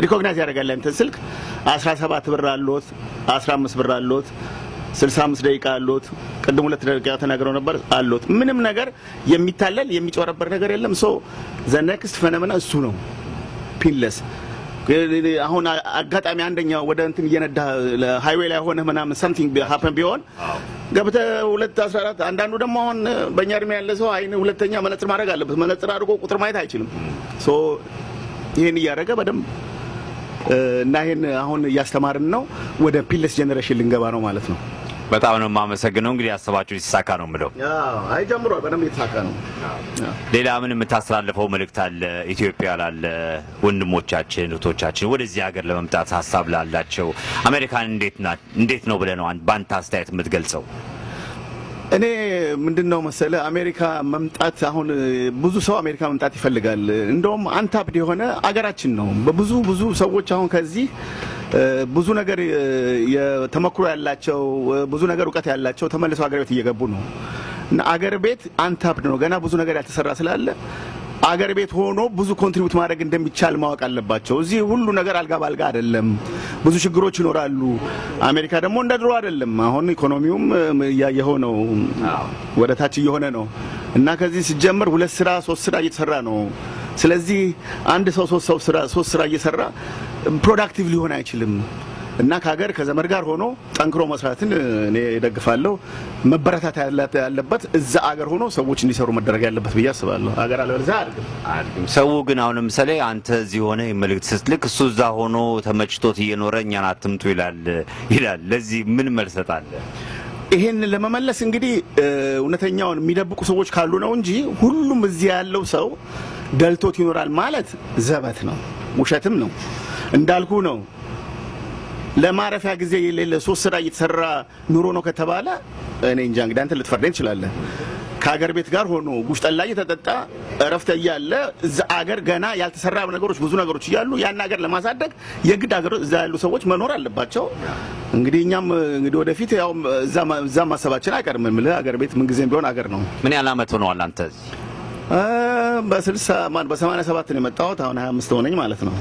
ሪኮግናይዝ ያደርጋል እንትን ስልክ 17 ብር አሎት 15 ብር አሎት 65 ደቂቃ አሎት ቀደም 2 ደቂቃ ተናግረው ነበር አሎት ምንም ነገር የሚታለል የሚጨረበር ነገር የለም ሶ the next phenomenon እሱ ነው ፒለስ አሁን አጋጣሚ አንደኛ ወደ እንትን እየነዳ ሃይዌይ ላይ ሆነ ምናምን something happen ቢሆን ገብተ 214 አንዳንዱ ደግሞ አሁን በእኛ እድሜ ያለ ሰው አይን ሁለተኛ መነጽር ማድረግ አለበት መነጽር አድርጎ ቁጥር ማየት አይችልም ሶ ይሄን ያረጋ በደም እና ይሄን አሁን ያስተማርን ነው ወደ ፒለስ ጀነሬሽን ልንገባ ነው ማለት ነው በጣም ነው ማመሰግነው እንግዲህ ያሰባችሁ ይሳካ ነው ምለው አይ ጀምሯል በደም ይሳካ ነው ሌላ ምን የምታስተላልፈው መልእክት አለ ኢትዮጵያ ላለ ወንድሞቻችን እህቶቻችን ወደዚህ ሀገር ለመምጣት ሐሳብ ላላቸው አሜሪካን እንዴት ነው ብለህ ነው ባንተ አስተያየት የምትገልጸው እኔ ምንድነው መሰለ አሜሪካ መምጣት አሁን ብዙ ሰው አሜሪካ መምጣት ይፈልጋል እንደውም አንታፕድ የሆነ አገራችን ነው በብዙ ሰዎች አሁን ከዚህ ብዙ ነገር የተመክሮ ያላቸው ብዙ ነገር ዕውቀት ያላቸው ተመልሰው አገር ቤት እየገቡ ነው እና አገር ቤት አንታፕድ ነው ገና ብዙ ነገር ያልተሰራ ስላለ አገር ቤት ሆኖ ብዙ ኮንትሪቢዩት ማድረግ እንደሚቻል ማወቅ አለባቸው እዚህ ሁሉ ነገር አልጋ ባልጋ አይደለም ብዙ ችግሮች ይኖራሉ አሜሪካ ደግሞ እንደድሮ አይደለም አሁን ኢኮኖሚውም ያየው ነው ወደ ታች እየሆነ ነው እና ከዚህ ሲጀምር 2 ስራ 3 ስራ እየተሰራ ነው ስለዚህ አንድ ሰው 3 ስራ እየሰራ ፕሮዳክቲቭ ሊሆን አይችልም እና ከሀገር ከዘመድ ጋር ሆኖ ጠንክሮ መስራትን እኔ ደግፋለሁ መበረታታ ያለበት እዛ አገር ሆኖ ሰዎች እንዲሰሩ መደረግ ያለበት ብዬ አስባለሁ አገር አለበለዛ አድርግም ሰው ግን አሁን ለምሳሌ አንተ እዚህ ሆነ መልእክት ስትልክ እሱ እዛ ሆኖ ተመችቶት እየኖረ እኛን አትምጡ ይላል ለዚህ ምን መልስ ሰጣለህ ይሄን ለመመለስ እንግዲህ እውነተኛውን የሚደብቁ ሰዎች ካሉ ነው እንጂ ሁሉም እዚህ ያለው ሰው ደልቶት ይኖራል ማለት ዘበት ነው ውሸትም ነው እንዳልኩ ነው ለማረፊያ ጊዜ የሌለ 3 ስራ እየተሰራ ኑሮ ነው ከተባለ እኔ እንጃ እንግዲህ አንተ ልትፈርደኝ ትችላለህ ከሀገር ቤት ጋር ሆኖ ጉሽጠላ እየተጠጣ እረፍት ያያለ እዛ አገር ገና ያልተሰራ ነገሮች ብዙ ነገሮች ይያሉ ያን አገር ለማሳደግ የግድ አገር እዛ ያሉ ሰዎች መኖር አለባቸው እንግዲህ እኛም እንግዲህ ወደፊት ያው እዛ ማሰባችን አይቀርም ማለት አገር ቤት ምን ጊዜም ቢሆን አገር ነው ምን ያላመት ሆነዋል አንተ በ60 በ87 ነው የመጣሁት አሁን 25 ሆነኝ ማለት ነው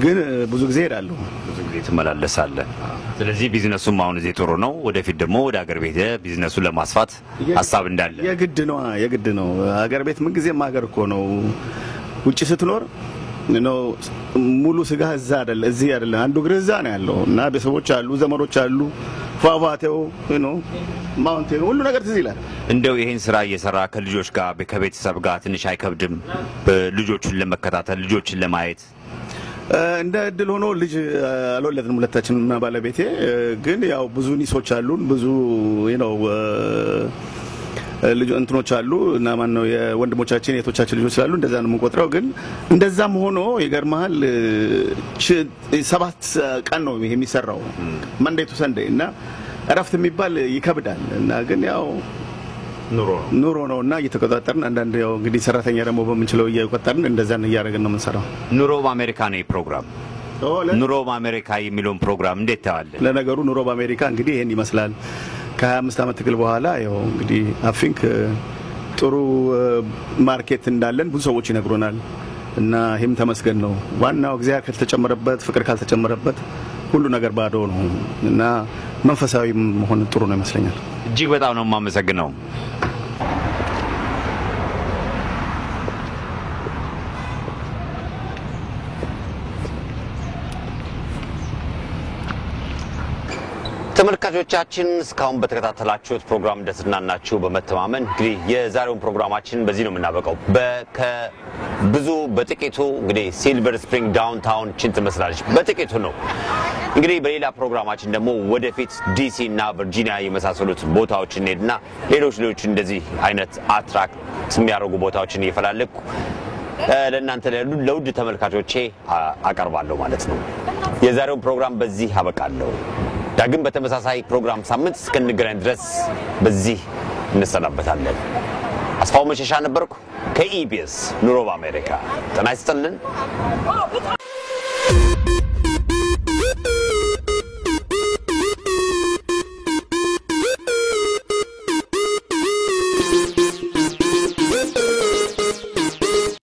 ግን ብዙ ጊዜ ሄዳለሁ ብዙ ጊዜ ትመላለሳለህ ስለዚህ ቢዝነሱም አሁን እዚህ ጥሩ ነው ወደፊት ደግሞ ወደ ሀገር ቤት ቢዝነሱን ለማስፋት ሐሳብ እንዳለ የግድ ነው ሀገር ቤት ምን ጊዜም ሀገር እኮ ነው ውጪ ስትኖር ነው ሙሉ ስጋ እዛ አይደለ እዚህ አይደለ አንዱ ግርዛ ነው ያለው እና ቤተሰቦች አሉ ዘመዶች አሉ ፏፏቴው ነው ማውንቴን ሁሉ ነገር ትዝ ይላል እንደው ይሄን ስራ እየሰራ ከልጆች ጋር ከቤተሰብ ጋር ትንሽ አይከብድም ልጆቹን ለመከታተል ልጆችን ለማየት እንደ እድል ሆኖ ልጅ አልወለድንም ሁለታችንና ባለቤቴ ግን ያው ብዙ ኒሶች አሉን ብዙ ልጅ እንትኖች አሉ እና ማን ነው የወንድሞቻችን የቶቻችን ልጆች ስላሉ እንደዛ ነው የምንቆጥረው ግን እንደዛም ሆኖ ይገርማል 7 ቀን ነው ይሄ የሚሰራው መንዴ ቱ ሰንዴ እና እረፍት የሚባል ይከብዳል እና ግን ያው ኑሮ ነውና እየተቆጣጠርን አንዳንድ ያው እንግዲህ ሰራተኛ ደግሞ በመንችለው እየቆጠርን እንደዛ ነው ያደረግን ነው የምንሰራው ኑሮ በአሜሪካ ነው ፕሮግራም ኑሮ በአሜሪካ የሚለው ፕሮግራም እንዴት ታዋለ ለነገሩ ኑሮ በአሜሪካ እንግዲህ ይሄን ይመስላል ከ25 ዓመት ትግል በኋላ ያው እንግዲህ አይ ቲንክ ጥሩ ማርኬት እንዳለን ብዙ ሰዎች ይነግሩናል እና ይሄም ተመስገን ነው ዋናው እግዚአብሔር ከተጨመረበት ፍቅር ካልተጨመረበት ሁሉ ነገር ባዶ ነው እና መንፈሳዊ መሆን ጥሩ ነው ይመስለኛል እጅግ በጣም ነው ማመሰግነው ተመልካቾቻችን እስካሁን በተከታተላችሁት ፕሮግራም እንደተዝናናችሁ በመተማመን እንግዲህ የዛሬውን ፕሮግራማችን በዚህ ነው የምናበቃው ብዙ በጥቂቱ እንግዲህ ሲልቨር ስፕሪንግ ዳውንታውን ቺን ትመስላለች በጥቂቱ ነው እንግዲህ በሌላ ፕሮግራማችን ደግሞ ወደፊት ዲሲ እና ቨርጂኒያ የመሳሰሉት ቦታዎችን ሄድና ሌሎች እንደዚህ አይነት አትራክት የሚያደርጉ ቦታዎችን እየፈላለኩ ለእናንተ ለውድ ተመልካቾቼ አቀርባለሁ ማለት ነው የዛሬውን ፕሮግራም በዚህ አበቃለሁ ዳግም በተመሳሳይ ፕሮግራም ሳምንት እስከንገናኝ ድረስ በዚህ እንሰናበታለን አስፋው መሸሻ ነበርኩ ከኢቢኤስ ኑሮ በአሜሪካ ጤና ይስጥልን